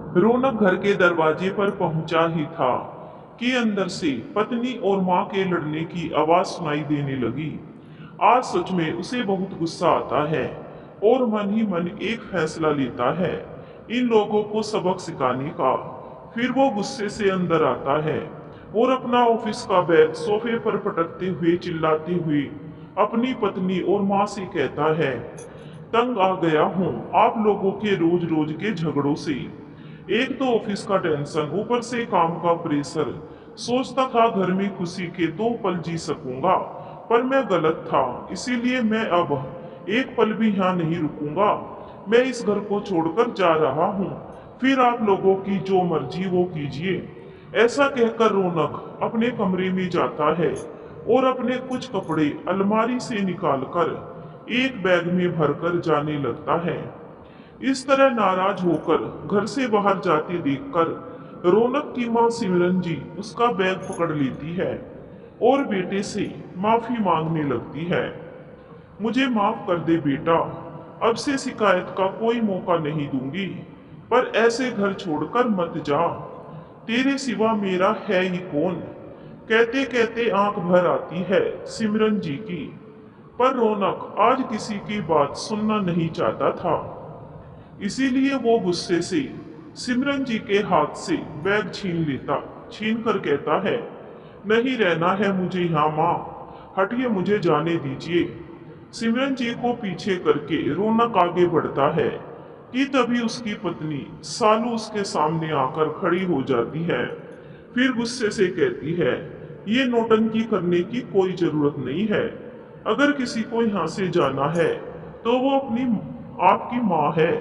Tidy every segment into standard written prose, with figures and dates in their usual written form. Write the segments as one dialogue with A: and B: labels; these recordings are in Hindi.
A: रौनक घर के दरवाजे पर पहुंचा ही था कि अंदर से पत्नी और माँ के लड़ने की आवाज सुनाई देने लगी। आज सच में उसे बहुत गुस्सा आता है और मन ही मन एक फैसला लेता है इन लोगों को सबक सिखाने का। फिर वो गुस्से से अंदर आता है और अपना ऑफिस का बैग सोफे पर पटकते हुए चिल्लाते हुए अपनी पत्नी और माँ से कहता है, तंग आ गया हूँ आप लोगों के रोज रोज के झगड़ों से। एक तो ऑफिस का टेंशन, ऊपर से काम का प्रेशर। सोचता था घर में खुशी के 2 पल जी सकूंगा, पर मैं गलत था। इसीलिए मैं अब एक पल भी यहाँ नहीं रुकूंगा। मैं इस घर को छोड़कर जा रहा हूँ। फिर आप लोगों की जो मर्जी वो कीजिए। ऐसा कहकर रौनक अपने कमरे में जाता है और अपने कुछ कपड़े अलमारी से निकालकर एक बैग में भरकर जाने लगता है। इस तरह नाराज होकर घर से बाहर जाते देखकर रौनक की मां सिमरन जी उसका बैग पकड़ लेती है और बेटे से माफी मांगने लगती है। मुझे माफ कर दे बेटा, अब से शिकायत का कोई मौका नहीं दूंगी, पर ऐसे घर छोड़कर मत जा। तेरे सिवा मेरा है ही कौन। कहते कहते आंख भर आती है सिमरन जी की। पर रौनक आज किसी की बात सुनना नहीं चाहता था। इसीलिए वो गुस्से से सिमरन जी के हाथ से बैग छीन कर कहता है, नहीं रहना है मुझे यहाँ माँ, हटिए मुझे जाने दीजिए। सिमरन जी को पीछे करके रौनक आगे बढ़ता है कि तभी उसकी पत्नी सालू उसके सामने आकर खड़ी हो जाती है। फिर गुस्से से कहती है, ये नौटंकी करने की कोई जरूरत नहीं है। अगर किसी को यहाँ से जाना है तो वो अपनी आपकी माँ है,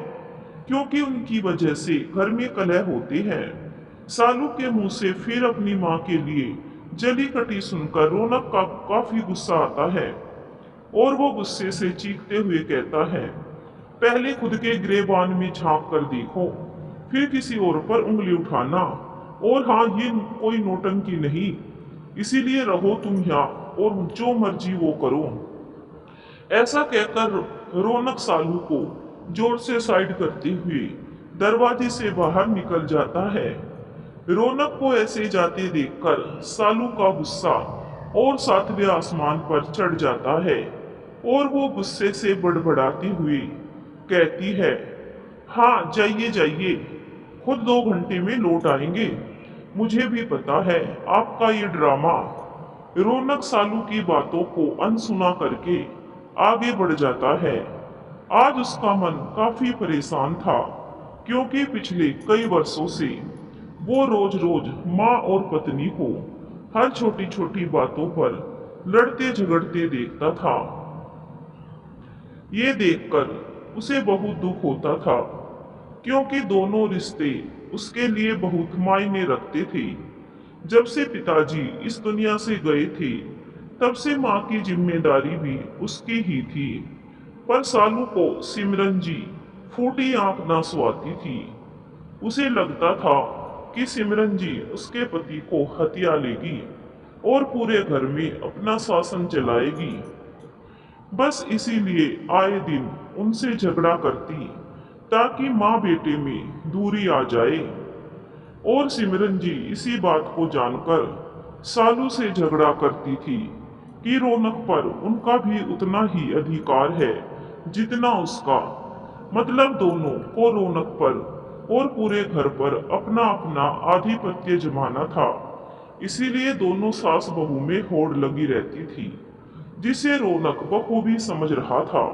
A: क्योंकि उनकी वजह से घर में कलह होते हैं। सालू के मुंह से फिर अपनी माँ के लिए जली कटी सुनकर रौनक का काफी गुस्सा आता है और वो गुस्से से चीखते हुए कहता है, पहले खुद के गिरेबान में झांक कर देखो, फिर किसी और पर उंगली उठाना। और हाँ, ये कोई नौटंकी नहीं, इसीलिए रहो तुम यहाँ और जो मर्जी वो करो। ऐसा कहकर रौनक सालू को जोर से साइड करते हुए दरवाजे से बाहर निकल जाता है। रौनक को ऐसे जाते देखकर सालू का गुस्सा और सातवें आसमान पर चढ़ जाता है और वो गुस्से से बड़बड़ाती हुई कहती है, हाँ जाइए जाइए, खुद 2 घंटे में लौट आएंगे। मुझे भी पता है आपका ये ड्रामा। रौनक सालू की बातों को अनसुना करके आगे बढ़ जाता है। आज उसका मन काफी परेशान था, क्योंकि पिछले कई वर्षों से वो रोज रोज माँ और पत्नी को हर छोटी छोटी बातों पर लड़ते झगड़ते देखता था। ये देखकर उसे बहुत दुख होता था, क्योंकि दोनों रिश्ते उसके लिए बहुत मायने रखते थे। जब से पिताजी इस दुनिया से गए थे, तब से माँ की जिम्मेदारी भी उसकी ही थी। पर सालू को सिमरन जी फूटी आंख ना सुहाती थी। उसे लगता था कि सिमरन जी उसके पति को हत्या लेगी और पूरे घर में अपना शासन चलाएगी। बस इसीलिए आए दिन उनसे झगड़ा करती, ताकि माँ बेटे में दूरी आ जाए। और सिमरन जी इसी बात को जानकर सालू से झगड़ा करती थी कि रौनक पर उनका भी उतना ही अधिकार है जितना उसका। मतलब दोनों को रौनक पर और पूरे घर पर अपना अपना आधिपत्य जमाना था। इसीलिए दोनों सास बहू में होड़ लगी रहती थी, जिसे रौनक बखूबी समझ रहा था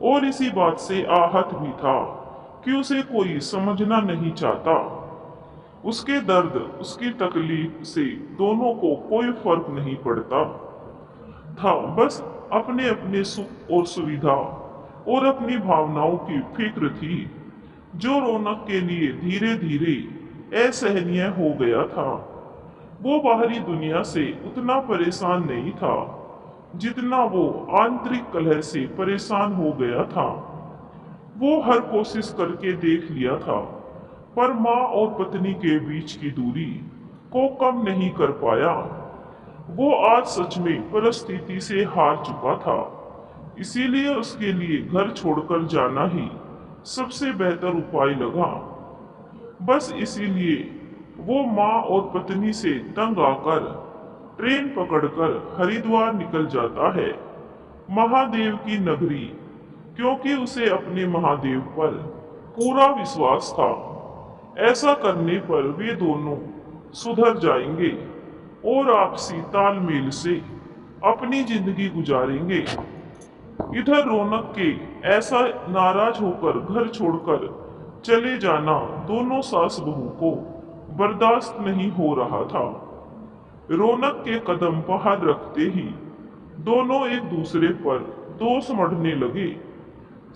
A: और इसी बात से आहत भी था कि उसे कोई समझना नहीं चाहता। उसके दर्द, उसकी तकलीफ से दोनों को कोई फर्क नहीं पड़ता था। बस अपने अपने सुख और सुविधा और अपनी भावनाओं की फिक्र थी, जो रौनक के लिए धीरे धीरे असहनीय हो गया था। वो बाहरी दुनिया से उतना परेशान नहीं था जितना वो आंतरिक कलह से परेशान हो गया था। वो हर कोशिश करके देख लिया था, पर माँ और पत्नी के बीच की दूरी को कम नहीं कर पाया। वो आज सच में परिस्थिति से हार चुका था। इसीलिए उसके लिए घर छोड़कर जाना ही सबसे बेहतर उपाय लगा। बस इसीलिए वो माँ और पत्नी से तंग आकर ट्रेन पकड़कर हरिद्वार निकल जाता है, महादेव की नगरी, क्योंकि उसे अपने महादेव पर पूरा विश्वास था। ऐसा करने पर वे दोनों सुधर जाएंगे और आपसी तालमेल से अपनी जिंदगी गुजारेंगे। इधर रौनक के ऐसा नाराज होकर घर छोड़कर चले जाना दोनों सास बहू को बर्दाश्त नहीं हो रहा था। रौनक के कदम बाहर रखते ही दोनों एक दूसरे पर दोष मढ़ने लगे।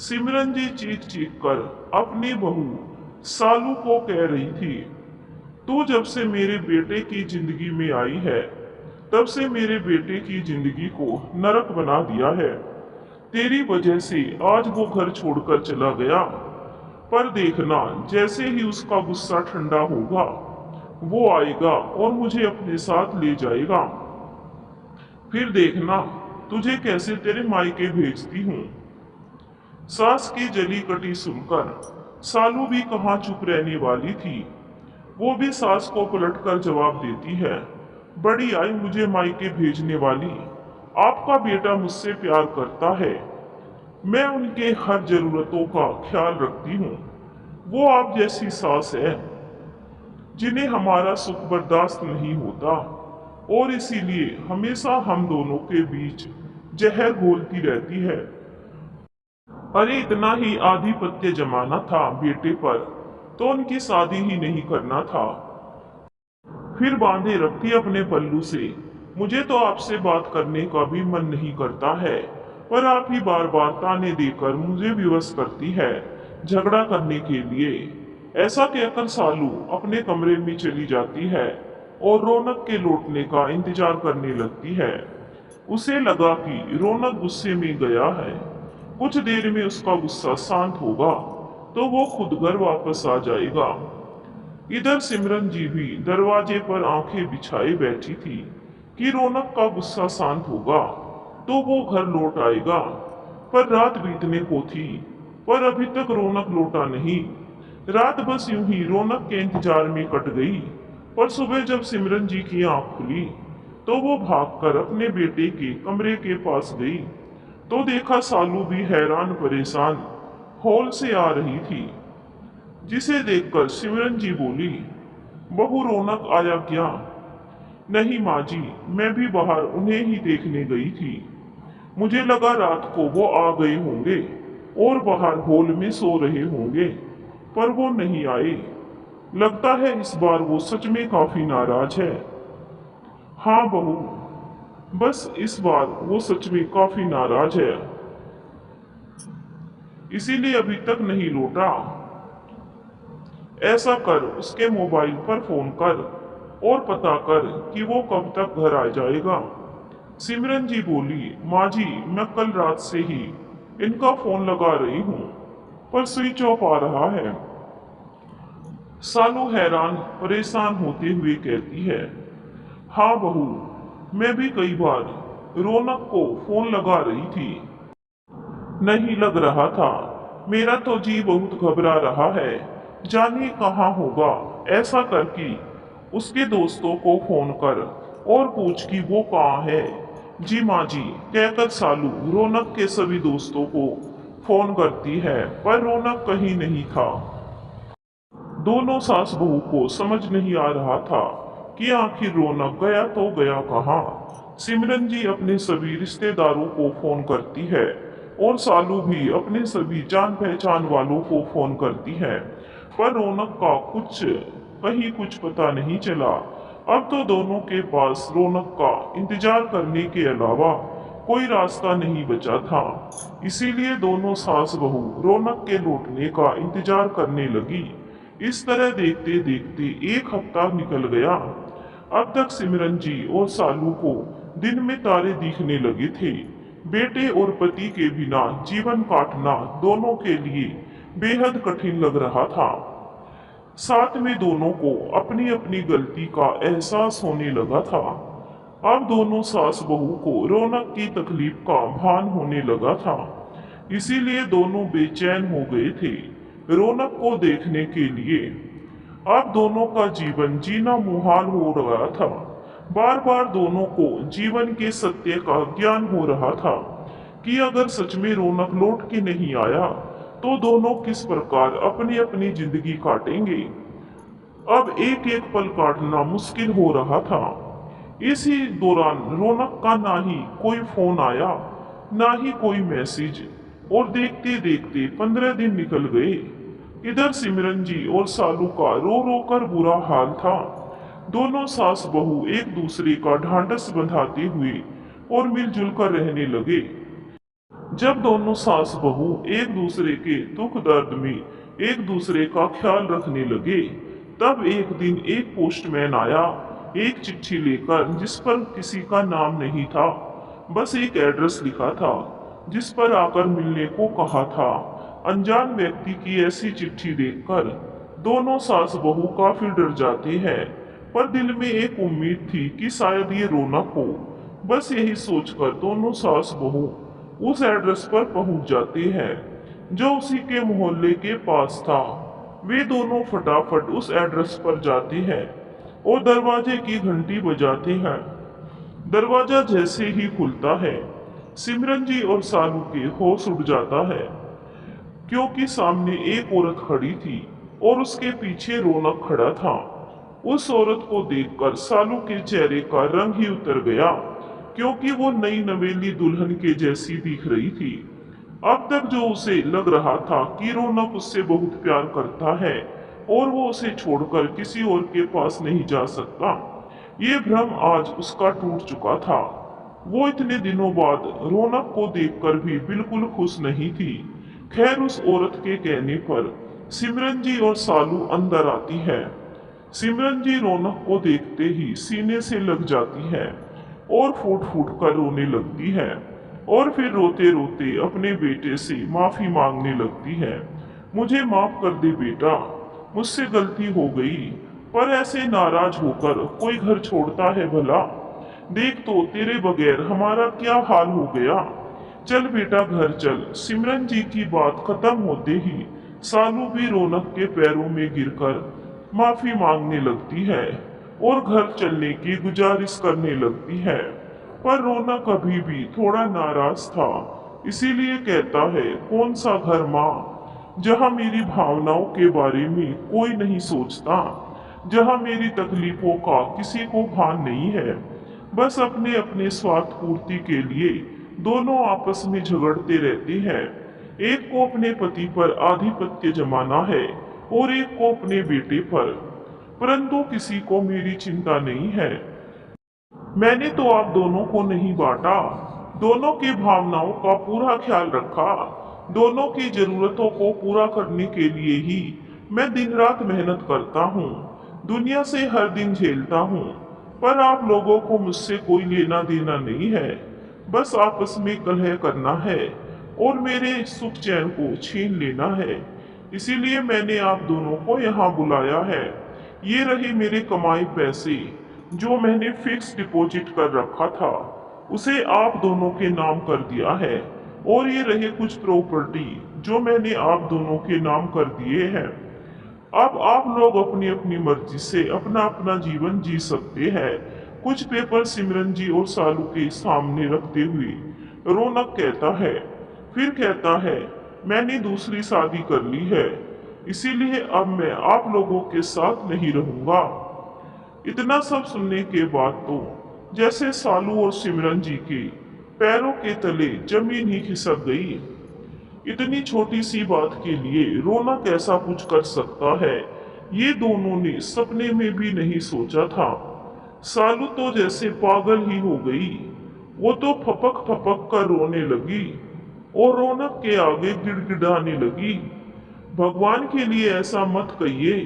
A: सिमरन जी चीख चीख कर अपनी बहू सालू को कह रही थी, तू जब से मेरे बेटे की जिंदगी में आई है तब से मेरे बेटे की जिंदगी को नरक बना दिया है। तेरी वजह से आज वो घर छोड़कर चला गया, पर देखना जैसे ही उसका गुस्सा ठंडा होगा वो आएगा और मुझे अपने साथ ले जाएगा। फिर देखना तुझे कैसे तेरे मायके भेजती हूँ। सास की जली कटी सुनकर सालू भी कहाँ चुप रहने वाली थी। वो भी सास को पलटकर जवाब देती है, बड़ी आई मुझे मायके भेजने वाली, आपका बेटा मुझसे प्यार करता है, मैं उनके हर जरूरतों का ख्याल रखती हूँ। वो आप जैसी सास है जिन्हें हमारा सुख बर्दाश्त नहीं होता और इसीलिए हमेशा हम दोनों के बीच जहर घोलती रहती है। अरे इतना ही आधिपत्य जमाना था बेटे पर तो उनकी शादी ही नहीं करना था। फिर बांधे रखती अपने पल्लू से, मुझे तो आपसे बात करने का भी मन नहीं करता है, पर आप ही बार बार ताने देकर मुझे विवश करती है झगड़ा करने के लिए। ऐसा कहकर सालू अपने कमरे में चली जाती है और रौनक के लौटने का इंतजार करने लगती है। उसे लगा कि रौनक गुस्से में गया है, कुछ देर में उसका गुस्सा शांत होगा तो वो खुद घर वापस आ जाएगा। इधर सिमरन जी भी दरवाजे पर आंखें बिछाए बैठी थी कि रौनक का गुस्सा शांत होगा तो वो घर लौट आएगा, पर रात बीतने को थी पर अभी तक रौनक लौटा नहीं। रात बस यूं ही रौनक के इंतजार में कट गई, पर सुबह जब सिमरन जी की आंख खुली तो वो भागकर अपने बेटे के कमरे के पास गई तो देखा सालू भी हैरान परेशान हॉल से आ रही थी, जिसे देखकर सिमरन जी बोली, बहू रौनक आया क्या? नहीं माँ जी, मैं भी बाहर उन्हें ही देखने गई थी, मुझे लगा रात को वो आ गए होंगे और बाहर हॉल में सो रहे होंगे, पर वो नहीं आए। लगता है इस बार वो सच में काफी नाराज है। हाँ बहू, बस इस बार वो सच में काफी नाराज है, इसीलिए अभी तक नहीं लौटा। ऐसा कर उसके मोबाइल पर फोन कर और पता कर कि वो कब तक घर आ जाएगा। सिमरन जी बोली, माँ जी मैं कल रात से ही इनका फोन लगा रही हूँ पर स्विच ऑफ आ रहा है। सालू हैरान परेशान होते हुए कहती है, हाँ बहू, मैं भी कई बार रौनक को फोन लगा रही थी, नहीं लग रहा था। मेरा तो जी बहुत घबरा रहा है, जानिए कहाँ होगा। ऐसा कर कि उसके दोस्तों को फोन कर और पूछ कि वो कहाँ है। जी माँ जी कहकर सालू रौनक के सभी दोस्तों को फोन करती है, पर रौनक कहीं नहीं था। दोनों सास बहू को समझ नहीं आ रहा था कि आखिर रौनक गया तो गया कहाँ। सिमरन जी अपने सभी रिश्तेदारों को फोन करती है और सालू भी अपने सभी जान पहचान वालों को फोन करती है, पर रौनक का कहीं कुछ पता नहीं चला। अब तो दोनों के पास रौनक का इंतजार करने के अलावा कोई रास्ता नहीं बचा था। इसीलिए दोनों सास बहू रौनक के लौटने का इंतजार करने लगी। इस तरह देखते देखते एक हफ्ता निकल गया। अब तक सिमरन जी और सालू को दिन में तारे दिखने लगे थे। बेटे और पति के बिना जीवन काटना दोनों के लिए बेहद कठिन लग रहा था। साथ में दोनों को अपनी अपनी गलती का एहसास होने लगा था। अब दोनों सास बहू को रौनक की तकलीफ का भान होने लगा था, इसीलिए दोनों बेचैन हो गए थे रौनक को देखने के लिए। अब दोनों का जीवन जीना मुहाल हो रहा था। बार बार दोनों को जीवन के सत्य का ज्ञान हो रहा था कि अगर सच में रौनक लौट के नहीं आया तो दोनों किस प्रकार अपनी अपनी जिंदगी काटेंगे। अब एक एक पल काटना मुश्किल हो रहा था। इसी दौरान रौनक का ना ही कोई फोन आया, ना ही कोई मैसेज, और देखते देखते 15 दिन निकल गए। इधर सिमरन जी और सालू का रो रो कर बुरा हाल था। दोनों सास बहू एक दूसरे का ढांढस बंधाते हुए और मिलजुल कर रहने लगे। जब दोनों सास बहू एक दूसरे के दुख दर्द में एक दूसरे का ख्याल रखने लगे, तब एक दिन एक पोस्टमैन आया एक चिट्ठी लेकर, जिस पर किसी का नाम नहीं था, बस एक एड्रेस लिखा था जिस पर आकर मिलने को कहा था। अनजान व्यक्ति की ऐसी चिट्ठी देखकर दोनों सास बहू काफी डर जाते हैं, पर दिल में एक उम्मीद थी कि शायद ये रौनक हो। बस यही सोचकर दोनों सास बहू उस एड्रेस पर पहुंच जाते हैं जो उसी के मोहल्ले के पास था। वे दोनों फटाफट उस एड्रेस पर जाते हैं और दरवाजे की घंटी बजाते हैं। दरवाजा जैसे ही खुलता है, सिमरन जी और सालू के होश उड़ जाता है, क्योंकि सामने एक औरत खड़ी थी और उसके पीछे रौनक खड़ा था। उस औरत को देखकर सालू के चेहरे का रंग ही उतर गया, क्योंकि वो नई नवेली दुल्हन के जैसी दिख रही थी। अब तक जो उसे लग रहा था कि रौनक उससे बहुत प्यार करता है और वो उसे छोड़कर किसी और के पास नहीं जा सकता, ये भ्रम आज उसका टूट चुका था। वो इतने दिनों बाद रौनक को देखकर भी बिल्कुल खुश नहीं थी। खैर, उस औरत के कहने पर सिमरन जी और सालू अंदर आती है। सिमरन जी रौनक को देखते ही सीने से लग जाती है और फूट फूट कर रोने लगती है, और फिर रोते रोते अपने बेटे से माफी मांगने लगती है। मुझे माफ कर दे बेटा, मुझसे गलती हो गई। पर ऐसे नाराज होकर कोई घर छोड़ता है भला? देख तो तेरे बगैर हमारा क्या हाल हो गया। चल बेटा घर चल। सिमरन जी की बात खत्म होते ही सालू भी रौनक के पैरों में गिरकर माफी मांगने लगती है और घर चलने की गुजारिश करने लगती है। पर रौनक अभी भी थोड़ा नाराज था, इसीलिए कहता है, कौन सा घर माँ, जहाँ मेरी भावनाओं के बारे में कोई नहीं सोचता, जहाँ मेरी तकलीफों का किसी को भान नहीं है। बस अपने अपने स्वार्थ पूर्ति के लिए दोनों आपस में झगड़ते रहते हैं। एक को अपने पति पर आधिपत्य जमाना है और एक को अपने बेटे पर, परंतु किसी को मेरी चिंता नहीं है। मैंने तो आप दोनों को नहीं बांटा, दोनों की भावनाओं का पूरा ख्याल रखा। दोनों की जरूरतों को पूरा करने के लिए ही मैं दिन रात मेहनत करता हूँ, दुनिया से हर दिन झेलता हूँ। पर आप लोगों को मुझसे कोई लेना देना नहीं है, बस आपस में कलह करना है और मेरे सुख चैन को छीन लेना है। इसीलिए मैंने आप दोनों को यहाँ बुलाया है। ये रहे मेरे कमाए पैसे, जो मैंने फिक्स डिपॉजिट कर रखा था, उसे आप दोनों के नाम कर दिया है। और ये रहे कुछ प्रॉपर्टी जो मैंने आप दोनों के नाम कर दिए हैं। अब आप लोग अपनी अपनी मर्जी से अपना अपना जीवन जी सकते हैं। कुछ पेपर सिमरन जी और सालू के सामने रखते हुए रौनक कहता है, फिर कहता है, मैंने दूसरी शादी कर ली है, इसीलिए अब मैं आप लोगों के साथ नहीं रहूंगा। इतना सब सुनने के बाद तो जैसे सालू और सिमरन जी के पैरों के तले जमीन ही खिसक गई। इतनी छोटी सी बात के लिए रौनक ऐसा कुछ कर सकता है, ये दोनों ने सपने में भी नहीं सोचा था। सालू तो जैसे पागल ही हो गई, वो तो फपक फपक कर रोने लगी और रौनक के आगे गिड़गिड़ाने लगी। भगवान के लिए ऐसा मत कहिए,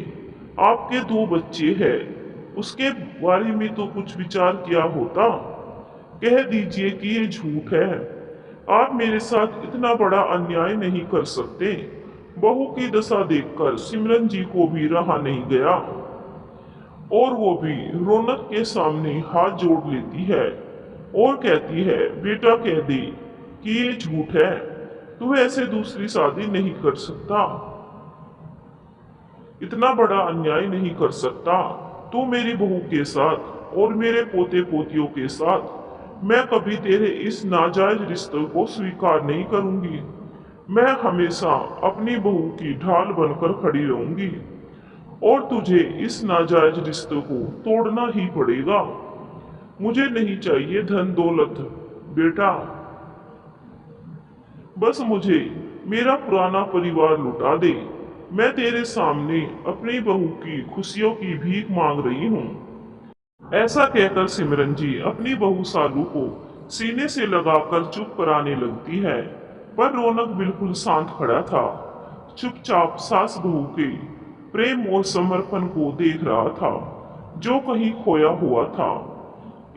A: आपके 2 बच्चे हैं, उसके बारे में तो कुछ विचार किया होता। कह दीजिए कि ये झूठ है, आप मेरे साथ इतना बड़ा अन्याय नहीं कर सकते। बहू की दशा देखकर सिमरन जी को भी रहा नहीं गया और वो भी रौनक के सामने हाथ जोड़ लेती है और कहती है, बेटा कह दे कि ये झूठ है, तू ऐसे दूसरी शादी नहीं कर सकता। इतना बड़ा अन्याय नहीं कर सकता तू मेरी बहू के साथ और मेरे पोते पोतियों के साथ। मैं कभी तेरे इस नाजायज रिश्ते को स्वीकार नहीं करूंगी। मैं हमेशा अपनी बहू की ढाल बनकर खड़ी रहूंगी और तुझे इस नाजायज रिश्ते को तोड़ना ही पड़ेगा। मुझे नहीं चाहिए धन दौलत बेटा, बस मुझे मेरा पुराना परिवार लुटा दे। मैं तेरे सामने अपनी बहू की खुशियों की भीख मांग रही हूँ। ऐसा कहकर सिमरन जी अपनी बहू सालू को सीने से लगाकर चुप कराने लगती है, पर रौनक बिल्कुल शांत खड़ा था, चुपचाप सास बहू के प्रेम और समर्पण को देख रहा था, जो कहीं खोया हुआ था।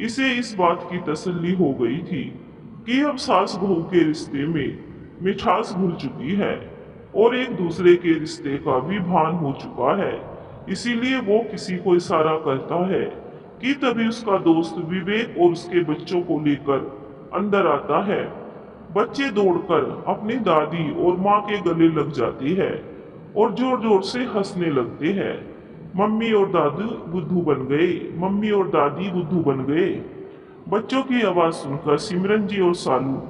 A: इसे इस बात की तसल्ली हो गई थी कि अब सास बहू के रिश्ते में मिठास घुल चुकी है और एक दूसरे के रिश्ते का भी भान हो चुका है। इसीलिए वो किसी को इशारा करता है कि तभी उसका दोस्त विवेक और उसके बच्चों को लेकर अंदर आता है। बच्चे दौड़कर अपनी दादी और माँ के गले लग जाते हैं और जोर जोर से हंसने लगते हैं। मम्मी और दादू बुद्धू बन गए, मम्मी और दादी बुद्धू बन गए। बच्चों की आवाज सुनकर सिमरन जी और सालू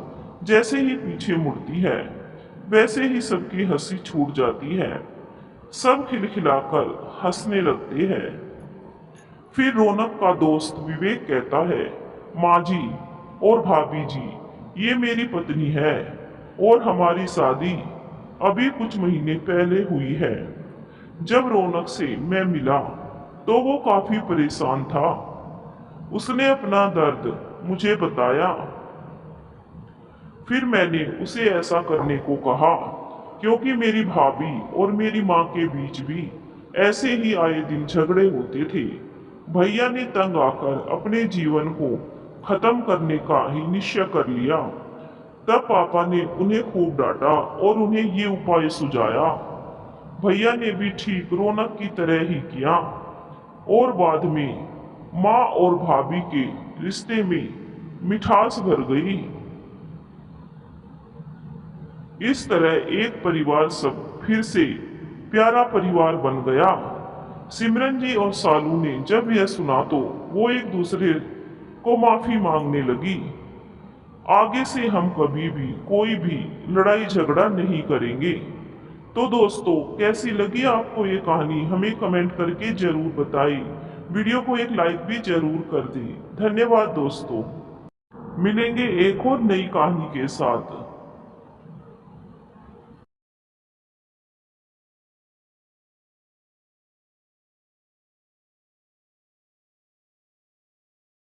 A: जैसे ही पीछे मुड़ती है, वैसे ही सबकी हंसी छूट जाती है। सब खिलखिलाकर हंसने लगते हैं। फिर रौनक का दोस्त विवेक कहता है, माँ जी और भाभी जी, ये मेरी पत्नी है और हमारी शादी अभी कुछ महीने पहले हुई है। जब रौनक से मैं मिला तो वो काफी परेशान था। उसने अपना दर्द मुझे बताया। फिर मैंने उसे ऐसा करने को कहा क्योंकि मेरी भाभी और मेरी माँ के बीच भी ऐसे ही आए दिन झगड़े होते थे। भैया ने तंग आकर अपने जीवन को खत्म करने का ही निश्चय कर लिया। तब पापा ने उन्हें खूब डांटा और उन्हें ये उपाय सुझाया। भैया ने भी ठीक रौनक की तरह ही किया और बाद में माँ और भाभी के रिश्ते में मिठास भर गई। इस तरह एक परिवार सब फिर से प्यारा परिवार बन गया। सिमरन जी और सालू ने जब यह सुना तो वो एक दूसरे को माफी मांगने लगी। आगे से हम कभी भी कोई भी लड़ाई झगड़ा नहीं करेंगे। तो दोस्तों, कैसी लगी आपको ये कहानी हमें कमेंट करके जरूर बताइए। वीडियो को एक लाइक भी जरूर कर दें। धन्यवाद दोस्तों। मिलेंगे एक और नई कहानी के साथ।